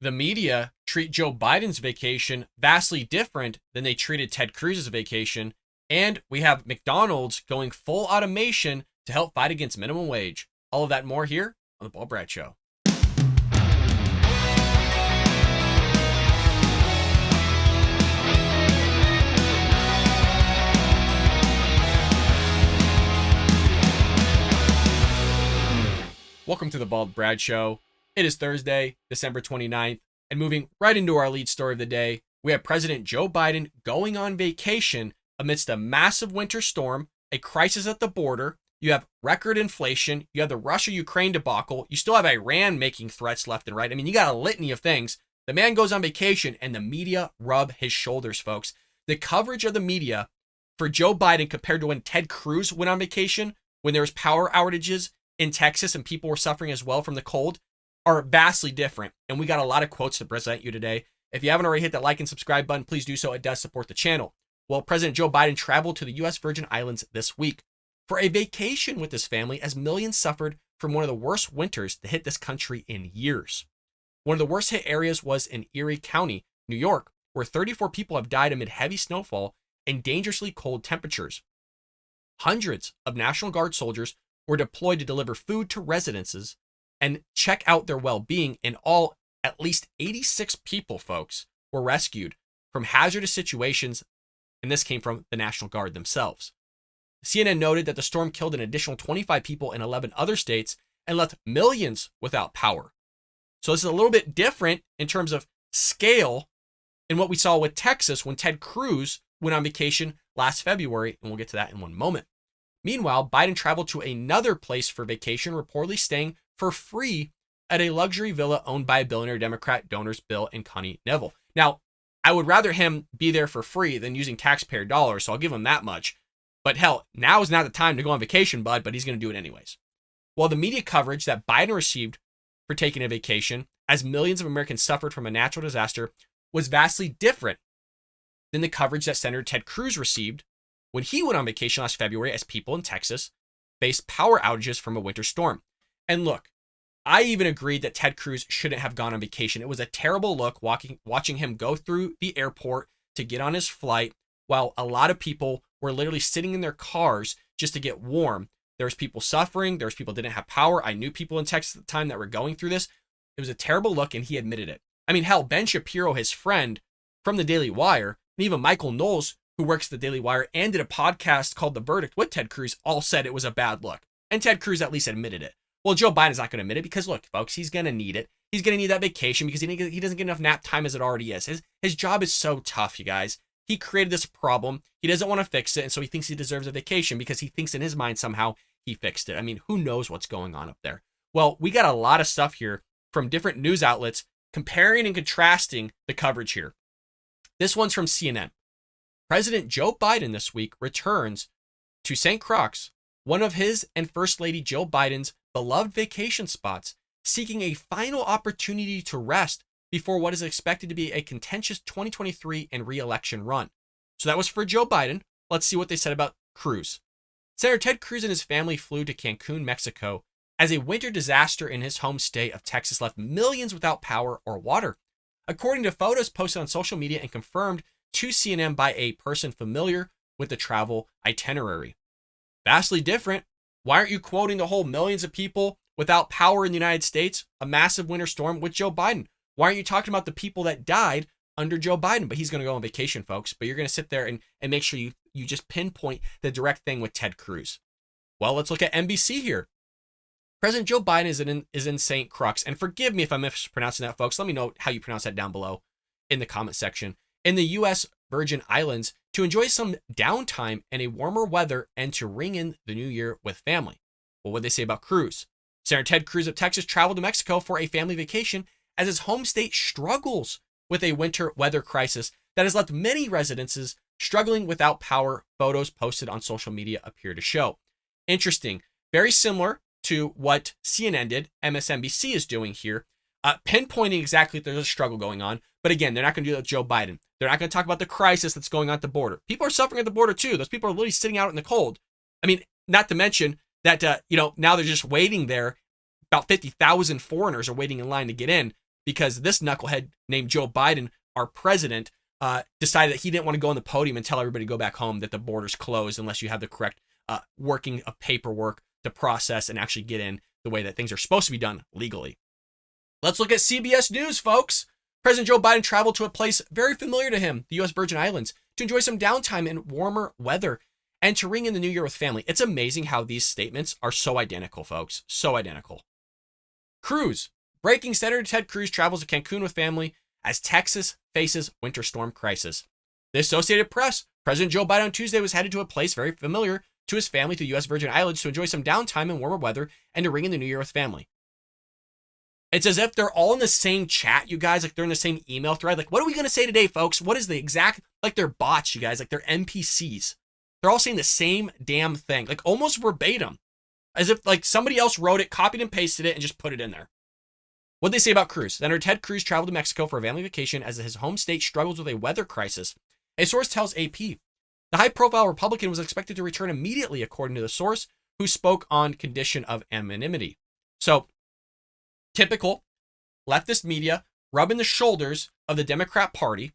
The media treat Joe Biden's vacation vastly different than they treated Ted Cruz's vacation. And we have McDonald's going full automation to help fight against minimum wage. All of that and more here on The Bill and Brad Show. Welcome to The Bald Brad Show. It is Thursday, December 29th, and moving right into our lead story of the day, we have President Joe Biden going on vacation amidst a massive winter storm, a crisis at the border, you have record inflation, you have the Russia-Ukraine debacle, you still have Iran making threats left and right. I mean, you got a litany of things. The man goes on vacation and the media rub his shoulders, folks. The coverage of the media for Joe Biden compared to when Ted Cruz went on vacation, when there was power outages in Texas and people were suffering as well from the cold, are vastly different. And we got a lot of quotes to present you today. If you haven't already hit that like and subscribe button, please do so. It does support the channel. Well, President Joe Biden traveled to the U.S. Virgin Islands this week for a vacation with his family as millions suffered from one of the worst winters to hit this country in years. One of the worst hit areas was in Erie County, New York, where 34 people have died amid heavy snowfall and dangerously cold temperatures. Hundreds of National Guard soldiers were deployed to deliver food to residences and check out their well-being. In all, at least 86 people, folks, were rescued from hazardous situations, and this came from the National Guard themselves. CNN noted that the storm killed an additional 25 people in 11 other states and left millions without power. So this is a little bit different in terms of scale in what we saw with Texas when Ted Cruz went on vacation last February, and we'll get to that in one moment. Meanwhile, Biden traveled to another place for vacation, reportedly staying for free at a luxury villa owned by billionaire Democrat donors Bill and Connie Neville. Now, I would rather him be there for free than using taxpayer dollars, so I'll give him that much. But hell, now is not the time to go on vacation, bud, but he's going to do it anyways. While the media coverage that Biden received for taking a vacation, as millions of Americans suffered from a natural disaster, was vastly different than the coverage that Senator Ted Cruz received when he went on vacation last February as people in Texas faced power outages from a winter storm. And look, I even agreed that Ted Cruz shouldn't have gone on vacation. It was a terrible look watching him go through the airport to get on his flight while a lot of people were literally sitting in their cars just to get warm. There was people suffering. There was people that didn't have power. I knew people in Texas at the time that were going through this. It was a terrible look, and he admitted it. I mean, hell, Ben Shapiro, his friend from the Daily Wire, and even Michael Knowles, who works at the Daily Wire and did a podcast called The Verdict with Ted Cruz, all said it was a bad look. And Ted Cruz at least admitted it. Well, Joe Biden's not going to admit it because, look, folks, he's going to need it. He's going to need that vacation because he doesn't get enough nap time as it already is. His job is so tough, you guys. He created this problem. He doesn't want to fix it, and so he thinks he deserves a vacation because he thinks in his mind somehow he fixed it. I mean, who knows what's going on up there? Well, we got a lot of stuff here from different news outlets comparing and contrasting the coverage here. This one's from CNN. President Joe Biden this week returns to St. Croix, one of his and First Lady Jill Biden's beloved vacation spots, seeking a final opportunity to rest before what is expected to be a contentious 2023 and re-election run. So that was for Joe Biden. Let's see what they said about Cruz. Senator Ted Cruz and his family flew to Cancun, Mexico, as a winter disaster in his home state of Texas left millions without power or water. According to photos posted on social media and confirmed to CNN by a person familiar with the travel itinerary. Vastly different. Why aren't you quoting the whole millions of people without power in the United States, a massive winter storm with Joe Biden? Why aren't you talking about the people that died under Joe Biden? But he's going to go on vacation, folks. But you're going to sit there and make sure you just pinpoint the direct thing with Ted Cruz. Well, let's look at NBC here. President Joe Biden is in St. Croix. And forgive me if I'm mispronouncing that, folks. Let me know how you pronounce that down below in the comment section. In the U.S. Virgin Islands to enjoy some downtime and a warmer weather and to ring in the new year with family. Well, what did they say about Cruz? Senator Ted Cruz of Texas traveled to Mexico for a family vacation as his home state struggles with a winter weather crisis that has left many residences struggling without power. Photos posted on social media appear to show. Interesting. Very similar to what CNN did, MSNBC is doing here, pinpointing exactly if there's a struggle going on. But again, they're not going to do that with Joe Biden. They're not going to talk about the crisis that's going on at the border. People are suffering at the border too. Those people are literally sitting out in the cold. I mean, not to mention that, now they're just waiting there. About 50,000 foreigners are waiting in line to get in. because this knucklehead named Joe Biden, our president, decided that he didn't want to go on the podium and tell everybody to go back home, that the border's closed unless you have the correct working of paperwork to process and actually get in the way that things are supposed to be done legally. Let's look at CBS News, folks. President Joe Biden traveled to a place very familiar to him, the U.S. Virgin Islands, to enjoy some downtime in warmer weather and to ring in the new year with family. It's amazing how these statements are so identical, folks. So identical. Cruz. Breaking Senator Ted Cruz travels to Cancun with family as Texas faces winter storm crisis. The Associated Press. President Joe Biden on Tuesday was headed to a place very familiar to his family, the U.S. Virgin Islands, to enjoy some downtime in warmer weather and to ring in the new year with family. It's as if they're all in the same chat, you guys, like they're in the same email thread. Like, what are we going to say today, folks? What is the exact, like they're bots, you guys, like they're NPCs. They're all saying the same damn thing, like almost verbatim, as if like somebody else wrote it, copied and pasted it, and just put it in there. What'd they say about Cruz? Senator Ted Cruz traveled to Mexico for a family vacation as his home state struggles with a weather crisis. A source tells AP. The high-profile Republican was expected to return immediately, according to the source, who spoke on condition of anonymity. So, typical leftist media rubbing the shoulders of the Democrat Party,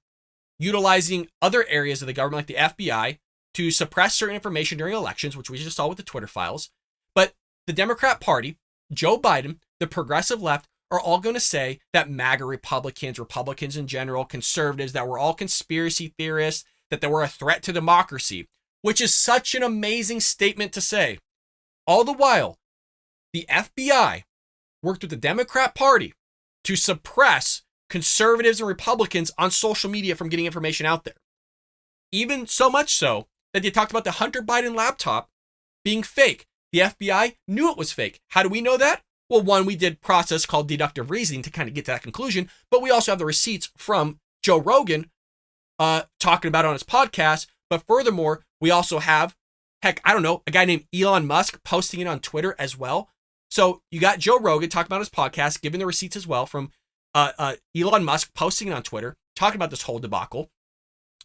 utilizing other areas of the government like the FBI to suppress certain information during elections, which we just saw with the Twitter files. But the Democrat Party, Joe Biden, the progressive left, are all going to say that MAGA Republicans in general, conservatives, that we're all conspiracy theorists, that they were a threat to democracy, which is such an amazing statement to say. All the while, the FBI worked with the Democrat Party to suppress conservatives and Republicans on social media from getting information out there. Even so much so that they talked about the Hunter Biden laptop being fake. The FBI knew it was fake. How do we know that? Well, one, we did process called deductive reasoning to kind of get to that conclusion, but we also have the receipts from Joe Rogan talking about it on his podcast. But furthermore, we also have, a guy named Elon Musk posting it on Twitter as well. So you got Joe Rogan talking about his podcast, giving the receipts as well from Elon Musk posting it on Twitter, talking about this whole debacle.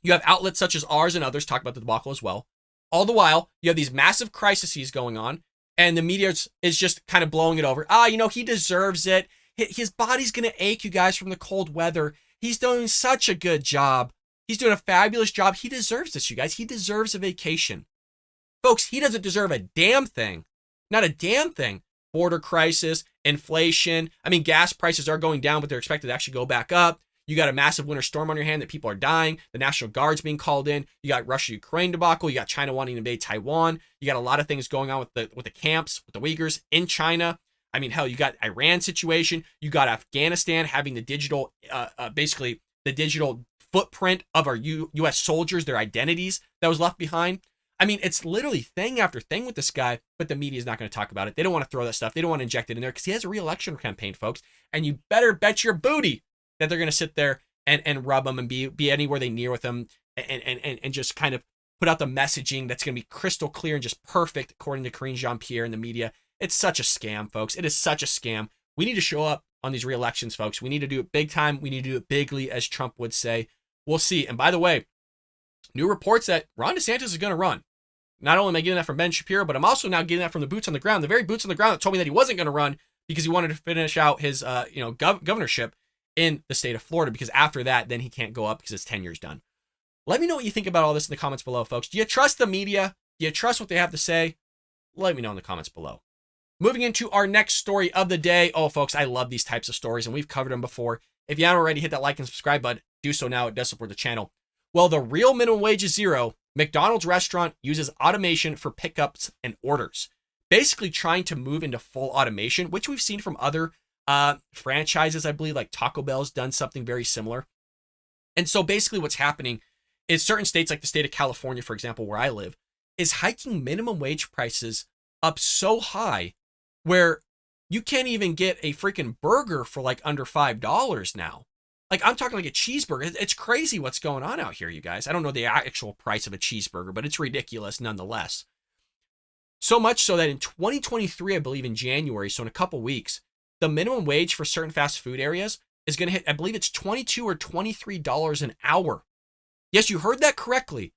You have outlets such as ours and others talking about the debacle as well. All the while, you have these massive crises going on, and the media is just kind of blowing it over. He deserves it. His body's going to ache, you guys, from the cold weather. He's doing such a good job. He's doing a fabulous job. He deserves this, you guys. He deserves a vacation. Folks, he doesn't deserve a damn thing. Not a damn thing. Border crisis, inflation. Gas prices are going down, but they're expected to actually go back up. You got a massive winter storm on your hand that people are dying. The National Guard's being called in. You got Russia-Ukraine debacle. You got China wanting to invade Taiwan. You got a lot of things going on with the camps, with the Uyghurs in China. You got Iran situation. You got Afghanistan having the digital, basically the digital footprint of our U.S. soldiers, their identities that was left behind. It's literally thing after thing with this guy, but the media is not going to talk about it. They don't want to throw that stuff. They don't want to inject it in there because he has a re-election campaign, folks. And you better bet your booty that they're going to sit there and rub him and be anywhere they near with him and just kind of put out the messaging that's going to be crystal clear and just perfect, according to Karine Jean-Pierre and the media. It's such a scam, folks. It is such a scam. We need to show up on these re-elections, folks. We need to do it big time. We need to do it bigly, as Trump would say. We'll see. And by the way, new reports that Ron DeSantis is going to run. Not only am I getting that from Ben Shapiro, but I'm also now getting that from the boots on the ground. The very boots on the ground that told me that he wasn't going to run because he wanted to finish out his governorship in the state of Florida, because after that, then he can't go up because his tenure's done. Let me know what you think about all this in the comments below, folks. Do you trust the media? Do you trust what they have to say? Let me know in the comments below. Moving into our next story of the day. Oh, folks, I love these types of stories, and we've covered them before. If you haven't already, hit that like and subscribe button. Do so now. It does support the channel. Well, the real minimum wage is zero. McDonald's restaurant uses automation for pickups and orders. Basically trying to move into full automation, which we've seen from other franchises, I believe, like Taco Bell's done something very similar. And so basically what's happening is certain states, like the state of California, for example, where I live, is hiking minimum wage prices up so high where you can't even get a freaking burger for like under $5 now. Like, I'm talking like a cheeseburger. It's crazy what's going on out here, you guys. I don't know the actual price of a cheeseburger, but it's ridiculous nonetheless. So much so that in 2023, I believe in January, so in a couple weeks, the minimum wage for certain fast food areas is going to hit, I believe it's $22 or $23 an hour. Yes, you heard that correctly.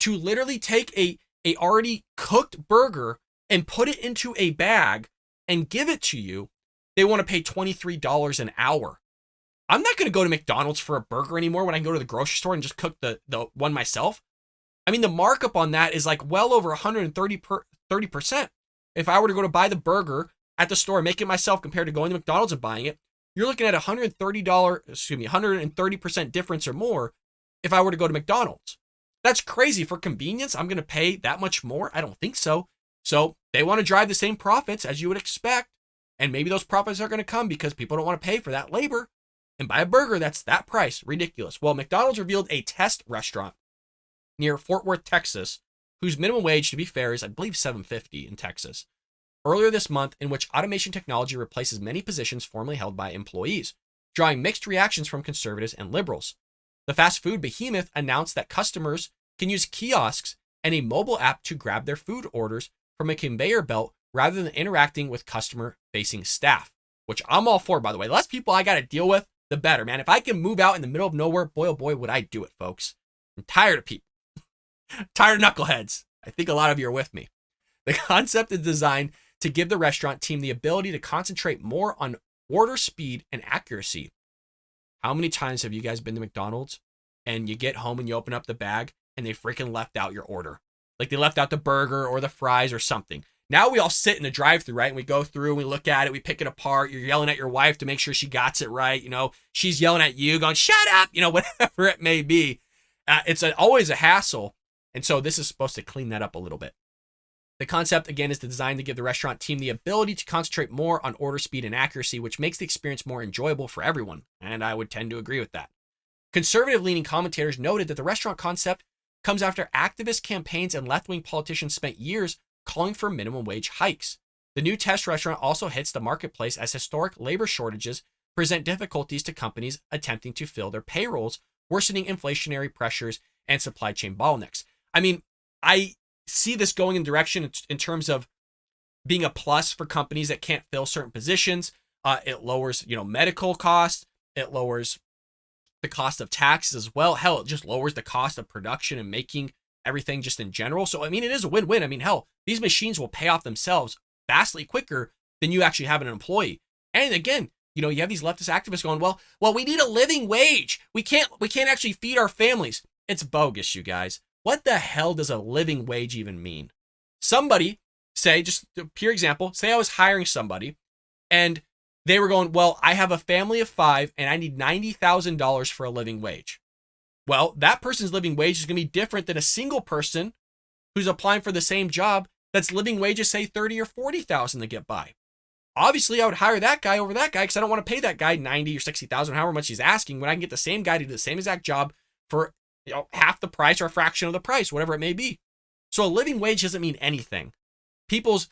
To literally take a already cooked burger and put it into a bag and give it to you, they want to pay $23 an hour. I'm not going to go to McDonald's for a burger anymore when I can go to the grocery store and just cook the one myself. I mean, the markup on that is like well over 30%. If I were to go to buy the burger at the store and make it myself compared to going to McDonald's and buying it, you're looking at $130% difference or more if I were to go to McDonald's. That's crazy. For convenience, I'm going to pay that much more? I don't think so. So they want to drive the same profits as you would expect. And maybe those profits are going to come because people don't want to pay for that labor. And buy a burger that's that price. Ridiculous. Well, McDonald's revealed a test restaurant near Fort Worth, Texas, whose minimum wage, to be fair, is I believe $7.50 in Texas, earlier this month, in which automation technology replaces many positions formerly held by employees, drawing mixed reactions from conservatives and liberals. The fast food behemoth announced that customers can use kiosks and a mobile app to grab their food orders from a conveyor belt rather than interacting with customer-facing staff, which I'm all for, by the way. The less people I got to deal with, the better, man. If I can move out in the middle of nowhere, boy, oh boy, would I do it, folks. I'm tired of people. Tired of knuckleheads. I think a lot of you are with me. The concept is designed to give the restaurant team the ability to concentrate more on order speed and accuracy. How many times have you guys been to McDonald's and you get home and you open up the bag and they freaking left out your order? Like they left out the burger or the fries or something. Now we all sit in the drive-thru, right? And we go through and we look at it, we pick it apart. You're yelling at your wife to make sure she got it right. You know, she's yelling at you going, shut up, you know, whatever it may be. It's always a hassle. And so this is supposed to clean that up a little bit. The concept, again, is designed to give the restaurant team the ability to concentrate more on order speed and accuracy, which makes the experience more enjoyable for everyone. And I would tend to agree with that. Conservative-leaning commentators noted that the restaurant concept comes after activist campaigns and left-wing politicians spent years calling for minimum wage hikes. The new test restaurant also hits the marketplace as historic labor shortages present difficulties to companies attempting to fill their payrolls, worsening inflationary pressures and supply chain bottlenecks. I mean, I see this going in direction in terms of being a plus for companies that can't fill certain positions. It lowers, medical costs. It lowers the cost of taxes as well. Hell, it just lowers the cost of production and making everything just in general. So, I mean, it is a win-win. I mean, hell, these machines will pay off themselves vastly quicker than you actually have an employee. And again, you have these leftist activists going, well, we need a living wage. We can't actually feed our families. It's bogus, you guys. What the hell does a living wage even mean? Somebody, say, just a pure example, say I was hiring somebody and they were going, well, I have a family of 5 and I need $90,000 for a living wage. Well, that person's living wage is going to be different than a single person who's applying for the same job that's living wages, say, $30,000 or $40,000 to get by. Obviously, I would hire that guy over that guy because I don't want to pay that guy $90,000 or $60,000, however much he's asking, when I can get the same guy to do the same exact job for half the price or a fraction of the price, whatever it may be. So a living wage doesn't mean anything. People's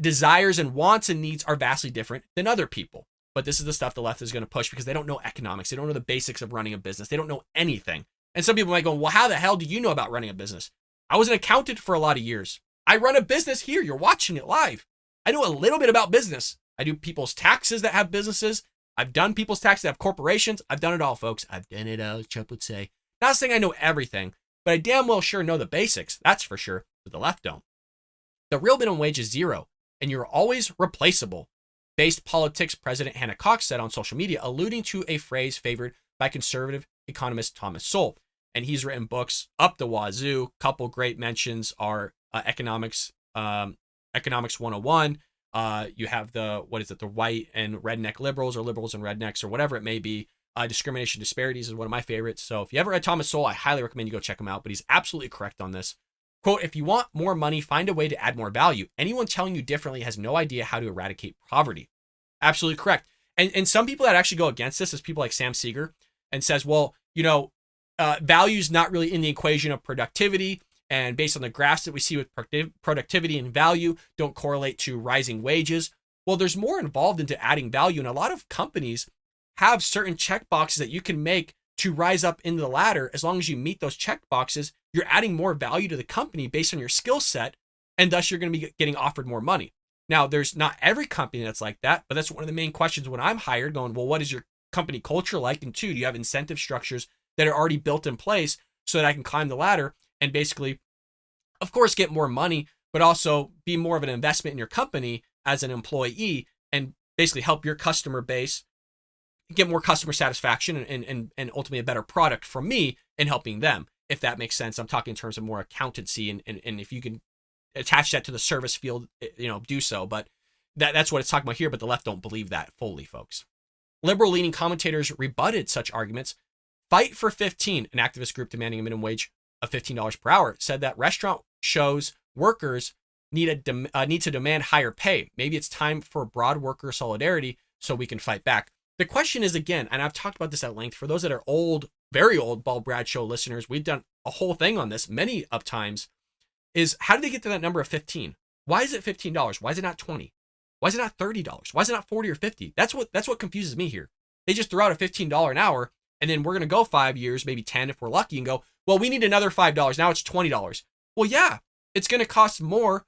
desires and wants and needs are vastly different than other people. But this is the stuff the left is going to push because they don't know economics. They don't know the basics of running a business. They don't know anything. And some people might go, well, how the hell do you know about running a business? I was an accountant for a lot of years. I run a business here. You're watching it live. I know a little bit about business. I do people's taxes that have businesses. I've done people's taxes that have corporations. I've done it all, folks. I've done it all, as Trump would say. Not saying I know everything, but I damn well sure know the basics. That's for sure. But the left don't. The real minimum wage is $0, and you're always replaceable. Based Politics President Hannah Cox said on social media, alluding to a phrase favored by conservative economist Thomas Sowell. And he's written books up the wazoo. Couple great mentions are Economics 101. You have the white and redneck liberals or liberals and rednecks or whatever it may be. Discrimination Disparities is one of my favorites. So if you ever read Thomas Sowell, I highly recommend you go check him out. But he's absolutely correct on this. Quote, if you want more money, find a way to add more value. Anyone telling you differently has no idea how to eradicate poverty. Absolutely correct. And some people that actually go against this is people like Sam Seeger and says, well, value is not really in the equation of productivity. And based on the graphs that we see with productivity and value don't correlate to rising wages. Well, there's more involved into adding value. And a lot of companies have certain check boxes that you can make to rise up into the ladder. As long as you meet those check boxes, you're adding more value to the company based on your skill set, and thus you're going to be getting offered more money. Now, there's not every company that's like that, but that's one of the main questions when I'm hired, going, well, what is your company culture like? And 2, do you have incentive structures that are already built in place so that I can climb the ladder and basically, of course, get more money, but also be more of an investment in your company as an employee and basically help your customer base get more customer satisfaction and ultimately a better product from me in helping them, if that makes sense. I'm talking in terms of more accountancy, and if you can attach that to the service field, do so. But that's what it's talking about here. But the left don't believe that fully, folks. Liberal-leaning commentators rebutted such arguments. Fight for 15, an activist group demanding a minimum wage of $15 per hour, said that restaurant shows workers need to demand higher pay. Maybe it's time for broad worker solidarity so we can fight back. The question is, again, and I've talked about this at length, for those that are old, very old Ball Bradshaw listeners, we've done a whole thing on this many of times, is how do they get to that number of 15? Why is it $15? Why is it not 20? Why is it not $30? Why is it not 40 or 50? That's what confuses me here. They just throw out a $15 an hour, and then we're going to go 5 years, maybe 10 if we're lucky, and go, well, we need another $5. Now it's $20. Well, yeah, it's going to cost more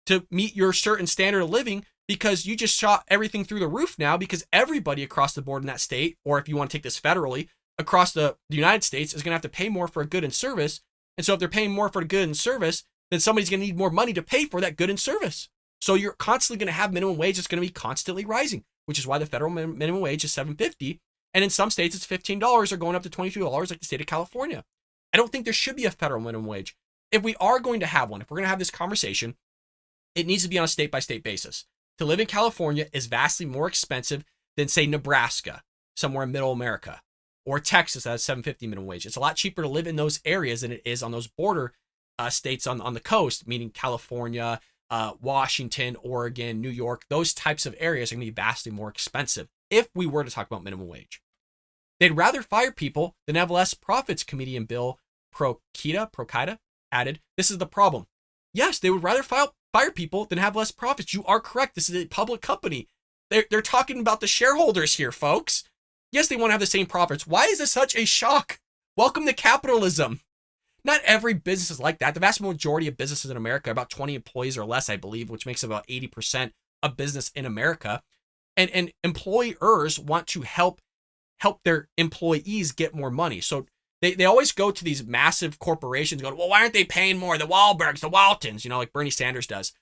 to meet your certain standard of living because you just shot everything through the roof now, because everybody across the board in that state, or if you want to take this federally, across the United States is going to have to pay more for a good and service. And so if they're paying more for the good and service, then somebody's going to need more money to pay for that good and service. So you're constantly going to have minimum wage that's going to be constantly rising, which is why the federal minimum wage is $7.50. And in some states, it's $15 or going up to $22, like the state of California. I don't think there should be a federal minimum wage. If we are going to have one, if we're going to have this conversation, it needs to be on a state-by-state basis. To live in California is vastly more expensive than, say, Nebraska, somewhere in middle America, or Texas that has $7.50 minimum wage. It's a lot cheaper to live in those areas than it is on those border states on the coast, meaning California, Washington, Oregon, New York. Those types of areas are going to be vastly more expensive if we were to talk about minimum wage. They'd rather fire people than have less profits, comedian Bill Procida added. This is the problem. Yes, they would rather fire people than have less profits. You are correct. This is a public company. They're talking about the shareholders here, folks. Yes, they want to have the same profits. Why is this such a shock? Welcome to capitalism. Not every business is like that. The vast majority of businesses in America are about 20 employees or less, I believe, which makes about 80% of business in America. And employers want to help their employees get more money. So they always go to these massive corporations going, well, why aren't they paying more? The Wahlbergs, the Waltons, like Bernie Sanders does.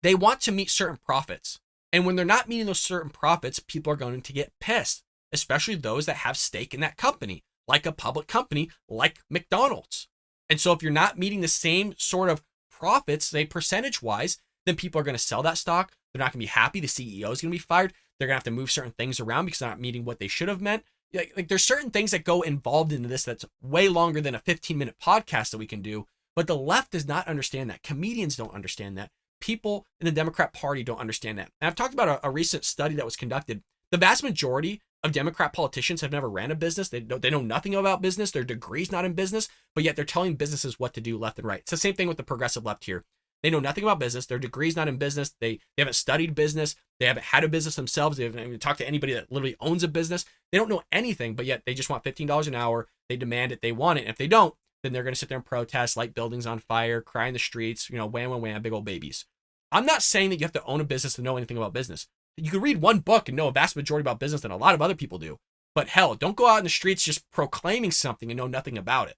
They want to meet certain profits. And when they're not meeting those certain profits, people are going to get pissed, especially those that have stake in that company, like a public company like McDonald's. And so if you're not meeting the same sort of profits, say percentage-wise, then people are going to sell that stock. They're not going to be happy. The CEO is going to be fired. They're going to have to move certain things around because they're not meeting what they should have meant. Like there's certain things that go involved into this that's way longer than a 15-minute podcast that we can do. But the left does not understand that. Comedians don't understand that. People in the Democrat Party don't understand that. And I've talked about a recent study that was conducted. The vast majority of Democrat politicians have never ran a business. They know nothing about business. Their degree's not in business, but yet they're telling businesses what to do left and right. It's the same thing with the progressive left here. They know nothing about business. Their degree's not in business. They haven't studied business. They haven't had a business themselves. They haven't even talked to anybody that literally owns a business. They don't know anything, but yet they just want $15 an hour. They demand it. They want it. And if they don't, then they're going to sit there and protest, light buildings on fire, cry in the streets, wham, wham, wham, big old babies. I'm not saying that you have to own a business to know anything about business. You can read one book and know a vast majority about business than a lot of other people do. But hell, don't go out in the streets just proclaiming something and know nothing about it.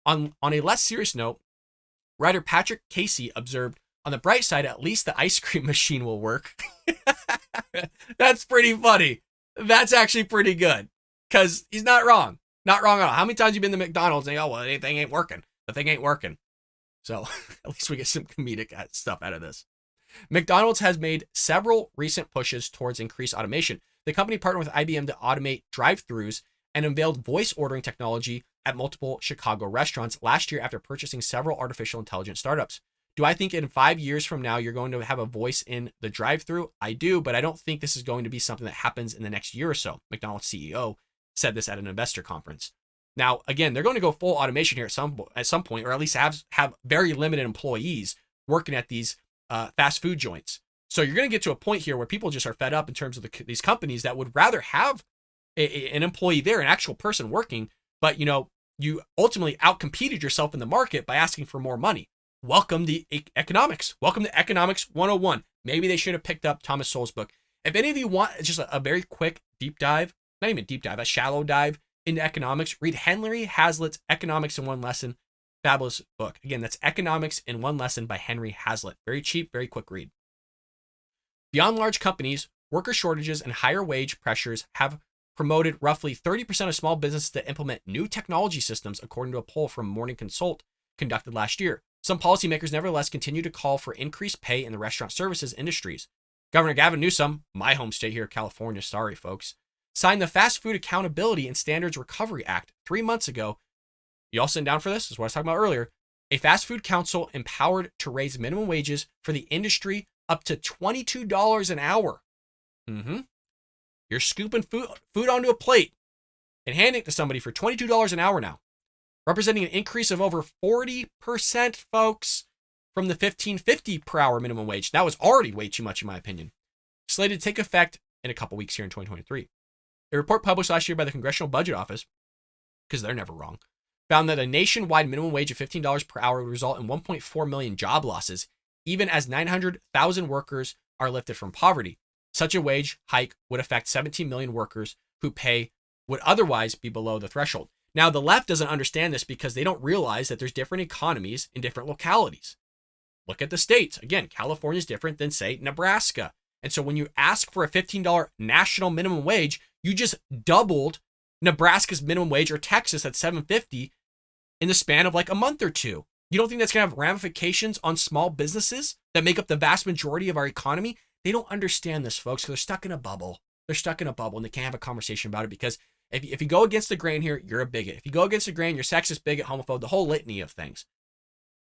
On a less serious note, writer Patrick Casey observed, on the bright side, at least the ice cream machine will work. That's pretty funny. That's actually pretty good. Because he's not wrong. Not wrong at all. How many times have you been to McDonald's and you go, well, the thing ain't working. The thing ain't working. So at least we get some comedic stuff out of this. McDonald's has made several recent pushes towards increased automation. The company partnered with IBM to automate drive-thrus and unveiled voice ordering technology at multiple Chicago restaurants last year after purchasing several artificial intelligence startups. Do I think in 5 years from now, you're going to have a voice in the drive-thru? I do, but I don't think this is going to be something that happens in the next year or so. McDonald's CEO said this at an investor conference. Now, again, they're going to go full automation here at some point, or at least have very limited employees working at these fast food joints. So you're going to get to a point here where people just are fed up in terms of these companies that would rather have an employee there, an actual person working, but you ultimately outcompeted yourself in the market by asking for more money. Welcome to economics. Welcome to Economics 101. Maybe they should have picked up Thomas Sowell's book. If any of you want just a very quick deep dive, not even deep dive, a shallow dive into economics, read Henry Hazlitt's Economics in One Lesson. Fabulous book. Again, that's Economics in One Lesson by Henry Hazlitt. Very cheap, very quick read. Beyond large companies, worker shortages and higher wage pressures have promoted roughly 30% of small businesses to implement new technology systems, according to a poll from Morning Consult conducted last year. Some policymakers nevertheless continue to call for increased pay in the restaurant services industries. Governor Gavin Newsom, my home state here, California, sorry folks, signed the Fast Food Accountability and Standards Recovery Act 3 months ago. You all sitting down for this? This is what I was talking about earlier. A fast food council empowered to raise minimum wages for the industry up to $22 an hour. You're scooping food onto a plate and handing it to somebody for $22 an hour now, representing an increase of over 40%, folks, from the $15.50 per hour minimum wage. That was already way too much, in my opinion. Slated to take effect in a couple weeks here in 2023. A report published last year by the Congressional Budget Office, because they're never wrong, found that a nationwide minimum wage of $15 per hour would result in 1.4 million job losses, even as 900,000 workers are lifted from poverty. Such a wage hike would affect 17 million workers who pay would otherwise be below the threshold. Now, the left doesn't understand this because they don't realize that there's different economies in different localities. Look at the states. Again, California is different than, say, Nebraska. And so when you ask for a $15 national minimum wage, you just doubled Nebraska's minimum wage, or Texas at $7.50 in the span of like a month or two. You don't think that's going to have ramifications on small businesses that make up the vast majority of our economy? They don't understand this, folks, because they're stuck in a bubble. They're stuck in a bubble, and they can't have a conversation about it because if you go against the grain here, you're a bigot. If you go against the grain, you're sexist, bigot, homophobe, the whole litany of things.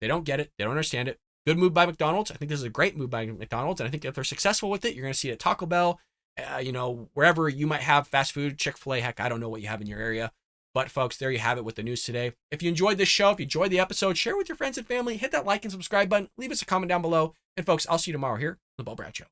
They don't get it. They don't understand it. Good move by McDonald's. I think this is a great move by McDonald's, and I think if they're successful with it, you're going to see it at Taco Bell, wherever you might have fast food, Chick-fil-A, heck, I don't know what you have in your area. But folks, there you have it with the news today. If you enjoyed this show, if you enjoyed the episode, share it with your friends and family, hit that like and subscribe button, leave us a comment down below. And folks, I'll see you tomorrow here on The Bill Brad Show.